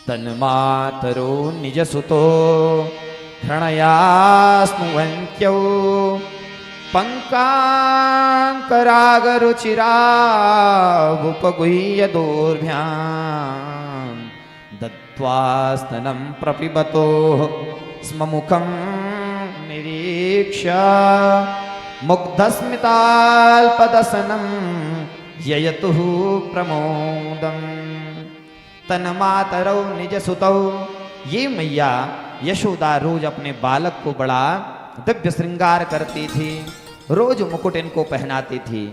तन्मातरो निजसुतो हृणया स्नुवन्त्यौ पङ्काङ्करागरुचिरावुपगुह्य दोर्भ्यां दत्त्वा स्तनं प्रपिबतो स्म मुखं निरीक्ष्य मुग्धस्मिताल्पदसनं ययतुः प्रमोदम्। तन्मातरौ निजसुतौ, ये मैया यशोदा रोज अपने बालक को बड़ा दिव्य श्रृंगार करती थी, रोज मुकुट इनको पहनाती थी,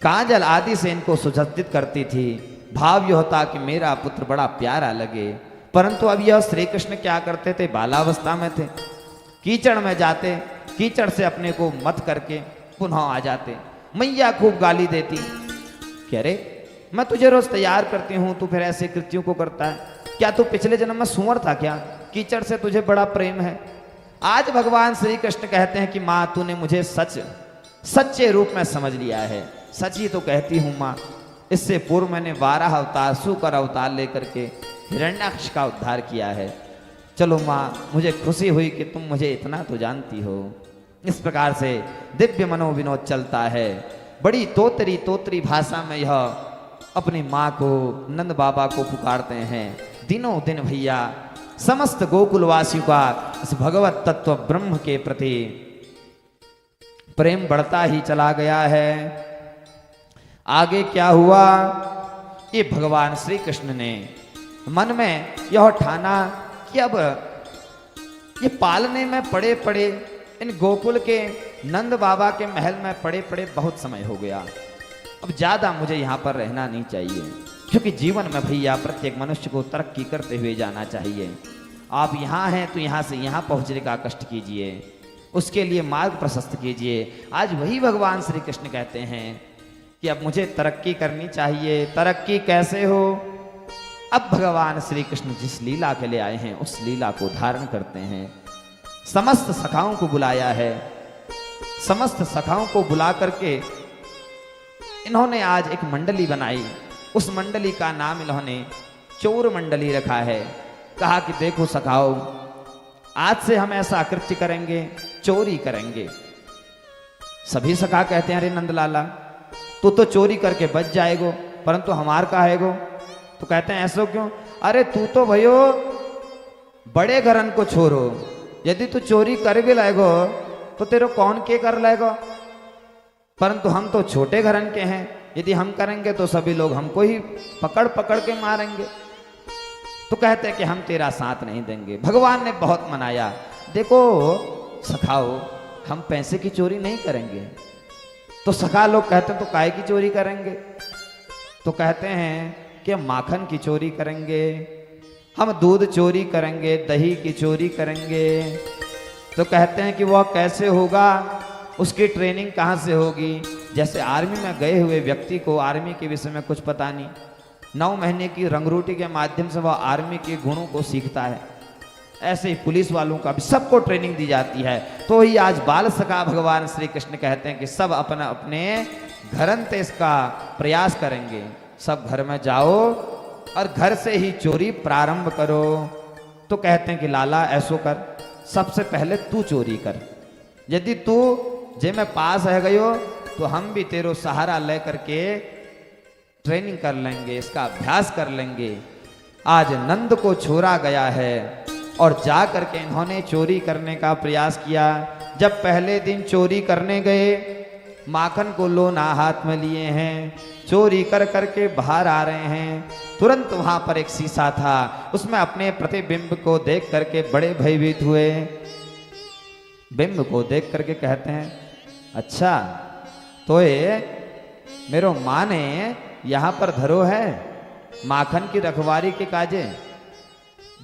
काजल आदि से इनको सुसज्जित करती थी। भाव यह होता कि मेरा पुत्र बड़ा प्यारा लगे। परंतु अब यह श्री कृष्ण क्या करते थे, बालावस्था में थे, कीचड़ में जाते, कीचड़ से अपने को मत करके पुनः आ जाते। मैया खूब गाली देती, कह रे मैं तुझे रोज तैयार करती हूं, तू फिर ऐसे कृत्यों को करता है, क्या तू पिछले जन्म में सूअर था क्या, कीचड़ से तुझे बड़ा प्रेम है। आज भगवान श्री कृष्ण कहते हैं कि माँ तूने मुझे सच्चे रूप में समझ लिया है, सच ही तो कहती हूँ माँ। इससे पूर्व मैंने 12 अवतार, सूकर अवतार लेकर के हिरण्याक्ष का उद्धार किया है। चलो माँ, मुझे खुशी हुई कि तुम मुझे इतना तो जानती हो। इस प्रकार से दिव्य मनोविनोद चलता है। बड़ी तोतरी भाषा में यह अपनी माँ को, नंद बाबा को पुकारते हैं। दिनों दिन भैया समस्त गोकुलवासियों का इस भगवत तत्व ब्रह्म के प्रति प्रेम बढ़ता ही चला गया है। आगे क्या हुआ, ये भगवान श्री कृष्ण ने मन में यह ठाना कि अब ये पालने में पड़े पड़े, इन गोकुल के नंद बाबा के महल में पड़े पड़े बहुत समय हो गया। अब ज्यादा मुझे यहाँ पर रहना नहीं चाहिए, क्योंकि जीवन में भैया प्रत्येक मनुष्य को तरक्की करते हुए जाना चाहिए। आप यहाँ हैं तो यहाँ से यहाँ पहुँचने का कष्ट कीजिए, उसके लिए मार्ग प्रशस्त कीजिए। आज वही भगवान श्री कृष्ण कहते हैं कि अब मुझे तरक्की करनी चाहिए। तरक्की कैसे हो, अब भगवान श्री कृष्ण जिस लीला के लिए आए हैं उस लीला को धारण करते हैं। समस्त सखाओं को बुलाया है, समस्त सखाओं को बुला करके इन्होंने आज एक मंडली बनाई। उस मंडली का नाम इन्होंने चोर मंडली रखा है। कहा कि देखो सखाओ, आज से हम ऐसा कृत्य करेंगे, चोरी करेंगे। सभी सखा कहते हैं अरे नंदलाला तू तो चोरी करके बच जाएगो, परंतु हमार का हैगो। तो कहते हैं ऐसो क्यों, अरे तू तो भयो बड़े घरन को छोरो, यदि तू चोरी कर भी लाएगो तो तेरे कौन के कर लाएगो, परंतु हम तो छोटे घरन के हैं, यदि हम करेंगे तो सभी लोग हमको ही पकड़ पकड़ के मारेंगे। तो कहते हैं कि हम तेरा साथ नहीं देंगे। भगवान ने बहुत मनाया, देखो सखाओ हम पैसे की चोरी नहीं करेंगे। तो सखा लोग कहते हैं तो काय की चोरी करेंगे। तो कहते हैं कि माखन की चोरी करेंगे, हम दूध चोरी करेंगे, दही की चोरी करेंगे। तो कहते हैं कि वह कैसे होगा, उसकी ट्रेनिंग कहाँ से होगी। जैसे आर्मी में गए हुए व्यक्ति को आर्मी के विषय में कुछ पता नहीं, 9 महीने की रंगरूटी के माध्यम से वह आर्मी के गुणों को सीखता है। ऐसे ही पुलिस वालों का भी सबको ट्रेनिंग दी जाती है। तो ही आज बाल सखा भगवान श्री कृष्ण कहते हैं कि सब अपना अपने घरन ते इसका प्रयास करेंगे। सब घर में जाओ और घर से ही चोरी प्रारंभ करो। तो कहते हैं कि लाला ऐसो कर, सबसे पहले तू चोरी कर, यदि तू जे में पास है गयो तो हम भी तेरो सहारा ले करके ट्रेनिंग कर लेंगे, इसका अभ्यास कर लेंगे। आज नंद को छोड़ा गया है और जा करके इन्होंने चोरी करने का प्रयास किया। जब पहले दिन चोरी करने गए, माखन को लोना हाथ में लिए हैं, चोरी कर करके बाहर आ रहे हैं। तुरंत वहां पर एक शीशा था, उसमें अपने प्रतिबिंब को देख करके बड़े भयभीत हुए। बिंब को देख करके कहते हैं अच्छा तो ये मेरो माँ ने यहाँ पर धरो है माखन की रखवारी के काजे।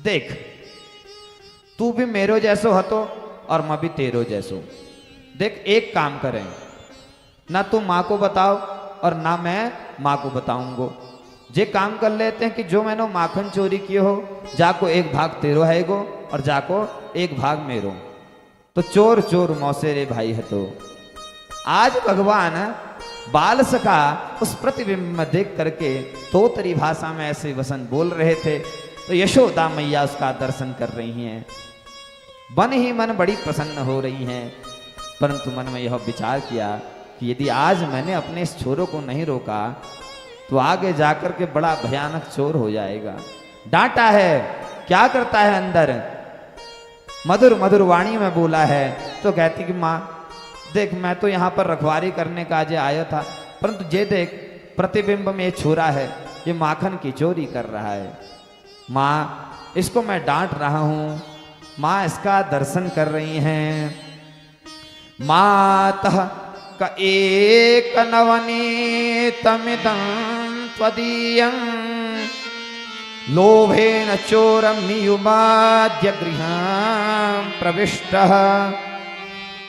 देख तू भी मेरो जैसो हतो और मैं भी तेरो जैसो। देख एक काम करें, ना तू माँ को बताओ और ना मैं माँ को बताऊंगो। जे काम कर लेते हैं कि जो मैंने माखन चोरी किए हो, जाको एक भाग तेरो हैगो और जाको एक भाग मेरो। तो चोर चोर मौसे रे भाई है। तो आज भगवान बाल सखा उस प्रतिबिंब में देख करके तोतरी भाषा में ऐसे वचन बोल रहे थे। तो यशोदा मैया उसका दर्शन कर रही हैं, मन ही मन बड़ी प्रसन्न हो रही हैं। परंतु मन में यह विचार किया कि यदि आज मैंने अपने इस छोरों को नहीं रोका तो आगे जाकर के बड़ा भयानक चोर हो जाएगा। डांटा है, क्या करता है अंदर, मधुर मधुर वाणी में बोला है। तो कहती कि माँ देख, मैं तो यहाँ पर रखवारी करने का आज आया था, परंतु ये देख प्रतिबिंब में ये छोरा है, ये माखन की चोरी कर रहा है। माँ इसको मैं डांट रहा हूँ। माँ इसका दर्शन कर रही हैं। मातः क एक नवनीतमिदं त्वदीयं लोभेन चोरं नियुमाद्य गृहं प्रविष्टः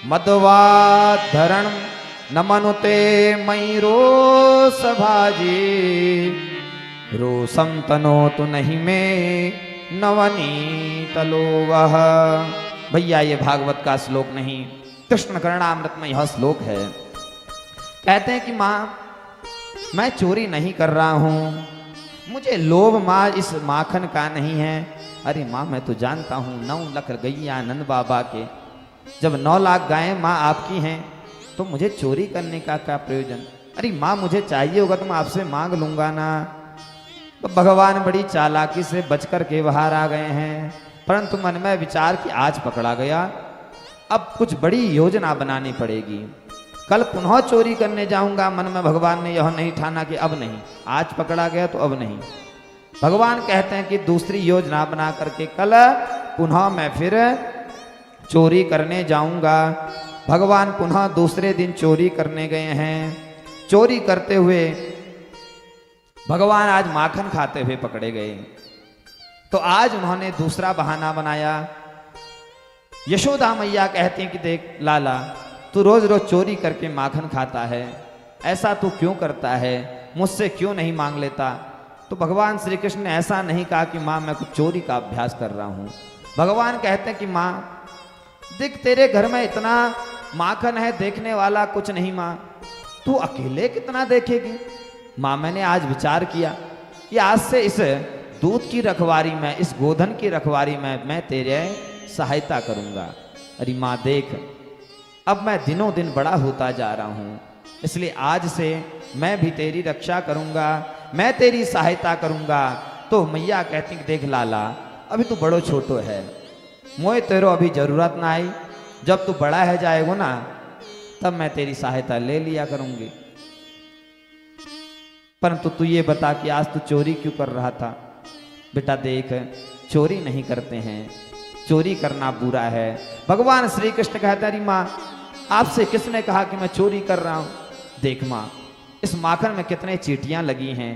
मद्वाद्धरणं न मनुते मयि रोषभाजी रोषं तनोतु नहीं मे नवनीत लोभः। भैया ये भागवत का श्लोक नहीं, कृष्ण करणामृत में यह श्लोक है। कहते हैं कि माँ मैं चोरी नहीं कर रहा हूँ, मुझे लोभ माँ इस माखन का नहीं है। अरे माँ मैं तो जानता हूँ 9 लाख गैया नंद बाबा के, जब 9 लाख गायें माँ आपकी हैं तो मुझे चोरी करने का क्या प्रयोजन। अरे माँ मुझे चाहिए होगा तो मैं आपसे मांग लूंगा ना। तो भगवान बड़ी चालाकी से बच कर के बाहर आ गए हैं। परंतु मन में विचार कि आज पकड़ा गया, अब कुछ बड़ी योजना बनानी पड़ेगी। कल पुनः चोरी करने जाऊंगा, मन में भगवान ने यह नहीं ठाना कि अब नहीं, आज पकड़ा गया तो अब नहीं। भगवान कहते हैं कि दूसरी योजना बना करके कल पुनः मैं फिर चोरी करने जाऊंगा। भगवान पुनः दूसरे दिन चोरी करने गए हैं। चोरी करते हुए भगवान आज माखन खाते हुए पकड़े गए। तो आज उन्होंने दूसरा बहाना बनाया। यशोदा मैया कहती हैं कि देख लाला, तू रोज रोज चोरी करके माखन खाता है, ऐसा तू क्यों करता है, मुझसे क्यों नहीं मांग लेता। तो भगवान श्री कृष्ण ने ऐसा नहीं कहा कि माँ मैं कुछ चोरी का अभ्यास कर रहा हूँ। भगवान कहते हैं कि माँ देख तेरे घर में इतना माखन है, देखने वाला कुछ नहीं माँ, तू अकेले कितना देखेगी। माँ मैंने आज विचार किया कि आज से इस दूध की रखवारी में, इस गोधन की रखवारी में मैं तेरे सहायता करूंगा। अरे माँ देख अब मैं दिनों दिन बड़ा होता जा रहा हूँ, इसलिए आज से मैं भी तेरी रक्षा करूंगा, मैं तेरी सहायता करूंगा। तो मैया कहती कि देख लाला अभी तू बड़ो छोटो है, मोए तेरो अभी जरूरत ना आई, जब तू बड़ा है जाएगो ना तब मैं तेरी सहायता ले लिया करूंगी। परंतु तू ये बता कि आज तू चोरी क्यों कर रहा था। बेटा देख चोरी नहीं करते हैं, चोरी करना बुरा है। भगवान श्री कृष्ण कहते हैं माँ आपसे किसने कहा कि मैं चोरी कर रहा हूँ। देख माँ इस माखन में कितने चींटियां लगी हैं,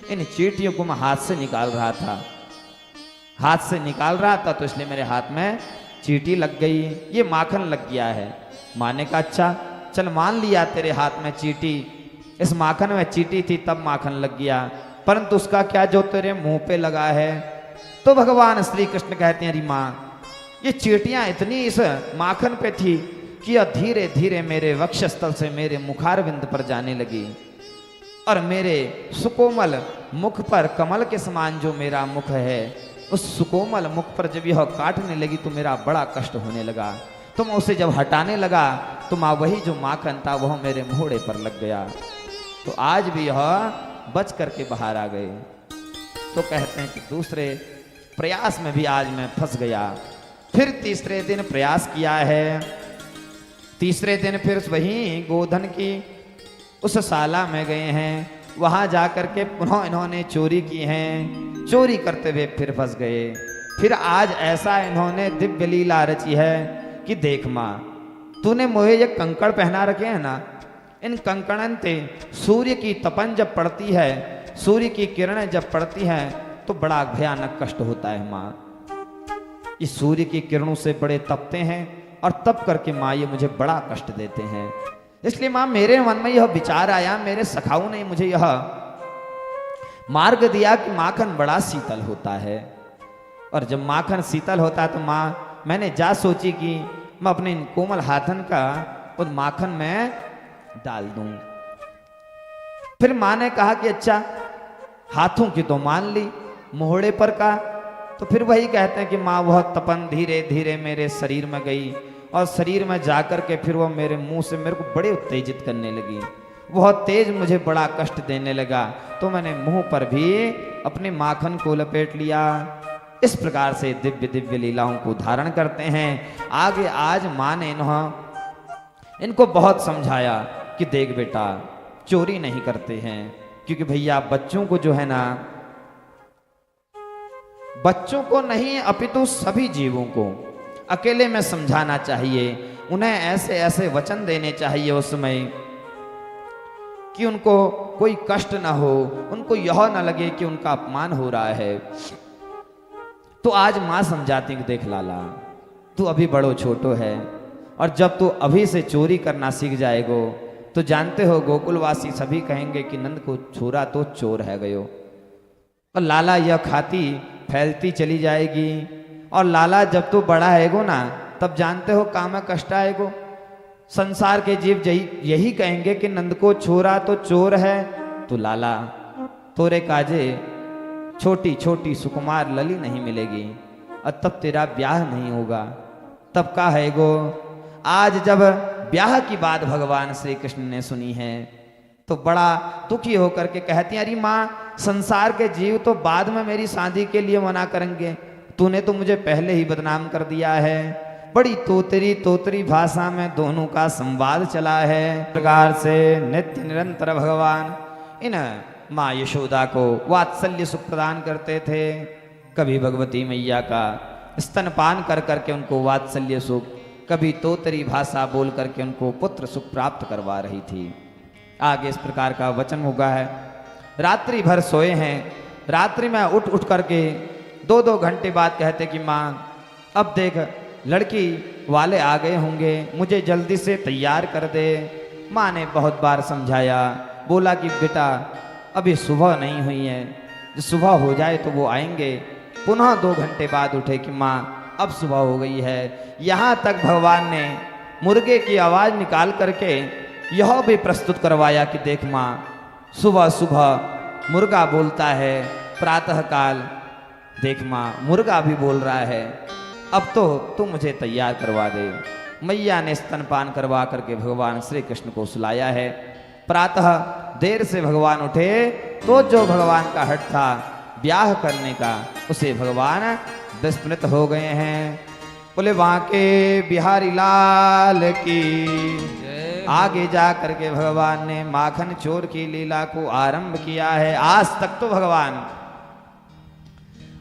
इन चींटियों को मैं हाथ से निकाल रहा था, हाथ से निकाल रहा था तो इसलिए मेरे हाथ में चींटी लग गई, ये माखन लग गया है। माँ ने कहा अच्छा चल मान लिया तेरे हाथ में चींटी, इस माखन में चींटी थी तब माखन लग गया, परंतु उसका क्या जो तेरे मुंह पे लगा है। तो भगवान श्री कृष्ण कहते हैं अरे माँ ये चींटियां इतनी इस माखन पे थी कि यह धीरे धीरे मेरे वक्षस्थल से मेरे मुखारविंद पर जाने लगी और मेरे सुकोमल मुख पर कमल के समान जो मेरा मुख है उस सुकोमल मुख पर जब यह काटने लगी तो मेरा बड़ा कष्ट होने लगा। तो मैं उसे जब हटाने लगा तो माँ वही जो माखन था वह मेरे मुहड़े पर लग गया। तो आज भी यह बच करके बाहर आ गए। तो कहते हैं कि दूसरे प्रयास में भी आज मैं फंस गया। फिर तीसरे दिन प्रयास किया है, तीसरे दिन फिर वही गोधन की उस शाला में गए हैं, वहां जाकर के पुनः इन्होंने चोरी की है। चोरी करते हुए फिर फंस गए। फिर आज ऐसा इन्होंने दिव्य लीला रची है कि देख माँ तूने मोहे ये कंकड़ पहना रखे हैं ना, इन कंकड़न से सूर्य की तपन जब पड़ती है, सूर्य की किरणें जब पड़ती हैं तो बड़ा भयानक कष्ट होता है माँ। इस सूर्य की किरणों से बड़े तपते हैं और तप करके माँ ये मुझे बड़ा कष्ट देते हैं। इसलिए माँ मेरे मन में यह विचार आया, मेरे सखाओं ने मुझे यह मार्ग दिया कि माखन बड़ा शीतल होता है, और जब माखन शीतल होता है तो माँ मैंने जा सोची कि मैं अपने इन कोमल हाथन का उस माखन में डाल दूं। फिर माँ ने कहा कि अच्छा हाथों की तो मान ली, मोहड़े पर का। तो फिर वही कहते हैं कि माँ वह तपन धीरे धीरे मेरे शरीर में गई और शरीर में जाकर के फिर वह मेरे मुंह से मेरे को बड़े उत्तेजित करने लगी। वह तेज मुझे बड़ा कष्ट देने लगा, तो मैंने मुंह पर भी अपने माखन को लपेट लिया। इस प्रकार से दिव्य दिव्य लीलाओं को धारण करते हैं। आगे आज माँ ने इनको बहुत समझाया कि देख बेटा, चोरी नहीं करते हैं, क्योंकि भैया बच्चों को जो है ना, बच्चों को नहीं अपितु सभी जीवों को अकेले में समझाना चाहिए। उन्हें ऐसे ऐसे वचन देने चाहिए उस समय कि उनको कोई कष्ट ना हो, उनको यह ना लगे कि उनका अपमान हो रहा है। तो आज माँ समझाती कि देख लाला, तू अभी बड़ो छोटो है, और जब तू अभी से चोरी करना सीख जाएगो तो जानते हो गोकुलवासी सभी कहेंगे कि नंद को छोरा तो चोर है गयो। और लाला यह खाती फैलती चली जाएगी, और लाला जब तू बड़ा हैगो ना तब जानते हो काम कष्ट आएगो। संसार के जीव यही कहेंगे कि नंद को छोरा तो चोर है। तो लाला तोरे काजे छोटी छोटी सुकुमार लली नहीं मिलेगी, और तब तेरा ब्याह नहीं होगा, तब का हैगो। आज जब ब्याह की बात भगवान श्री कृष्ण ने सुनी है तो बड़ा दुखी होकर के कहती हैं, अरे माँ संसार के जीव तो बाद में मेरी शादी के लिए मना करेंगे, तूने तो मुझे पहले ही बदनाम कर दिया है। बड़ी तोतरी तोतरी भाषा में दोनों का संवाद चला है। प्रकार से नित्य निरंतर भगवान इन माँ यशोदा को वात्सल्य सुख प्रदान करते थे। कभी भगवती मैया का स्तनपान कर करके उनको वात्सल्य सुख, कभी तोतरी भाषा बोल करके उनको पुत्र सुख प्राप्त करवा रही थी। आगे इस प्रकार का वचन होगा है, रात्रि भर सोए हैं, रात्रि में उठ उठ करके 2-2 घंटे बाद कहते कि माँ अब देख लड़की वाले आ गए होंगे, मुझे जल्दी से तैयार कर दे। माँ ने बहुत बार समझाया, बोला कि बेटा अभी सुबह नहीं हुई है, जब सुबह हो जाए तो वो आएंगे। पुनः 2 घंटे बाद उठे कि माँ अब सुबह हो गई है। यहाँ तक भगवान ने मुर्गे की आवाज़ निकाल करके यह भी प्रस्तुत करवाया कि देख माँ सुबह सुबह मुर्गा बोलता है, प्रातः काल देख माँ मुर्गा भी बोल रहा है, अब तो तू मुझे तैयार करवा दे। मैया ने स्तनपान करवा करके भगवान श्री कृष्ण को सुलाया है। प्रातः देर से भगवान उठे तो जो भगवान का हट था ब्याह करने का, उसे भगवान विस्मृत हो गए हैं। बोले वहां के बिहारी लाल की। आगे जा करके भगवान ने माखन चोर की लीला को आरंभ किया है। आज तक तो भगवान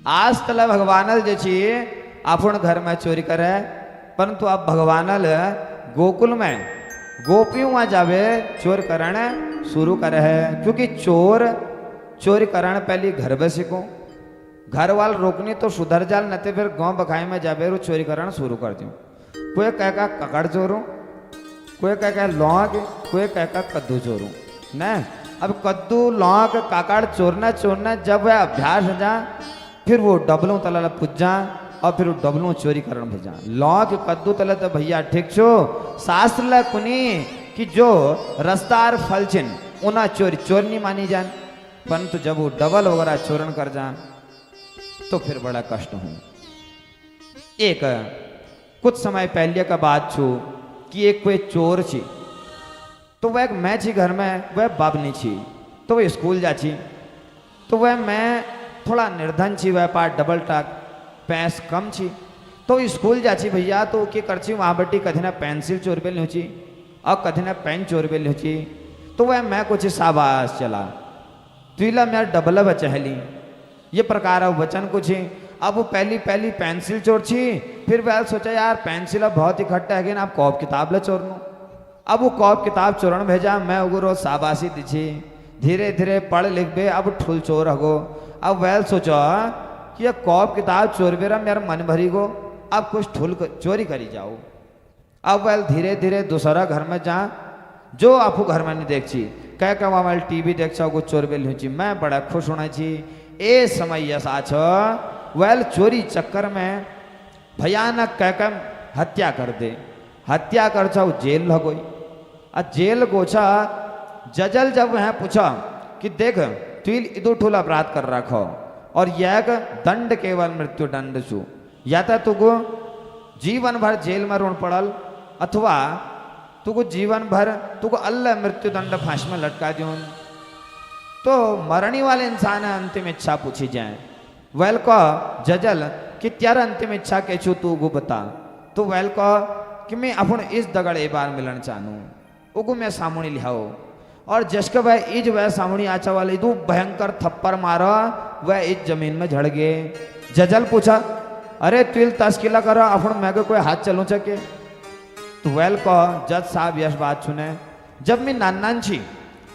आज तक भगवानल जे छी अपन घर में चोरी करे, परंतु अब भगवानल गोकुल में गोपियों में जावे चोर करण शुरू करे है। क्योंकि चोरी करण पहले घर में सीखो, घर वाल रोकनी तो सुधर जाल, न तो फिर गांव बखाई में जाबे रो चोरी करण शुरू कर दूं। कोई कह का ककड़ चोरूं, कोई कह का लौंग, कोई कह का कद्दू चोरूं। न अब कद्दू लौंग काकड़ चोरना जब वह अभ्यास हो जा, फिर वो डबलों तला पुज्जा और फिर वो डबलों चोरी करण भेजा। लौंग कद्दू तला तो भैया ठीक छो, शास्त्र ल कुनी कि जो रस्तार फल छिन उना चोर नहीं मानी जान, परंतु जब वो डबल वगैरह चोरन कर जा तो फिर बड़ा कष्ट हो। एक कुछ समय पहले का बात छू कि एक कोई चोर छी, तो वह एक मैं छी घर में, वह बाबनी छी, तो वह स्कूल जा छी, तो वह मैं थोड़ा निर्धन छी, वह पार डबल टाक पैस कम छी, तो स्कूल जा छी भैया। तो क्या कर छी वहाँ बटी कधी ना पेंसिल चोर पे लूँ छी और कधी ना पेन चोर पे लूँ छी। तो वह मैं कुछ शाबाश चला तुला मेरा डबल बचहली ये प्रकार वचन कुछ ही। अब वो पहली पेंसिल चोर छी, फिर वह सोचा यार पेंसिल अब बहुत इकट्ठा है ना, अब कॉप किताब ले चोरनू। अब वो कॉप किताब चोरण भेजा, मैं उगरो शाबाशी दीछी, धीरे धीरे पढ़ लिख बे अब ठुल चोर हगो। अब वह सोचा कि ये कॉप किताब चोर बेरा मेरा मन भरी गो, अब कुछ ठुल चोरी करी जाओ। अब वह धीरे धीरे दूसरा घर में जा, जो आपको घर में नहीं देख छी, कह कह वहाँ टीवी देख छो चोर बेल छी, मैं बड़ा खुश होना छी। ए समय ऐसा छ वह चोरी चक्कर में भयानक कहकर हत्या कर दे, हत्या कर छा जेल लगोई। आ जेल गोछा जजल जब वह पूछा कि देख तुल इदो ठोला अपराध कर रखो और यह दंड केवल मृत्यु दंड छू या तो तुगो जीवन भर जेल में रोन पड़ल अथवा तुगो जीवन भर तुगो अल्लाह मृत्यु दंड फांस में लटका दियो। तो मरने वाले इंसान अंतिम इच्छा पूछी जाए वैल को जजल कि त्यार अंतिम इच्छा के छू तू गो बता। तो वैल को कि मैं अपन इस दगड़ ए बार मिलन चाहूँ उगु मैं सामुनी लिहाओ और जश्क वह इज वह सामुनी आचा वाले दू भयंकर थप्पड़ मारा वह इस जमीन में झड़ गए। जजल पूछा अरे तुल तस्किला करो अपन मैं कोई हाथ चलू सके। तो वेल को जज साहब यश बात सुने जब मैं नान छी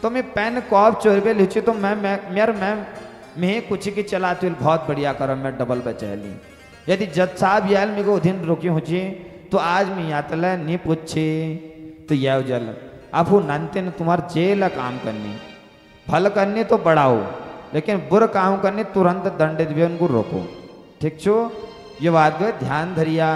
तो मैं पेन कॉप चोरबे लिची तो मैं कुछ की चला तुल बहुत बढ़िया करो मैं डबल बचैली यदि जज साहब याल मेरे को दिन रोकी हो तो आज मैं यातला नहीं पूछे। तो यह जल आप नंते ने तुम्हार जेल काम करनी फल करनी तो बढ़ाओ लेकिन बुरा काम करनी तुरंत दंडित भी उनको रोको। ठीक छो ये बात ध्यान धरिया।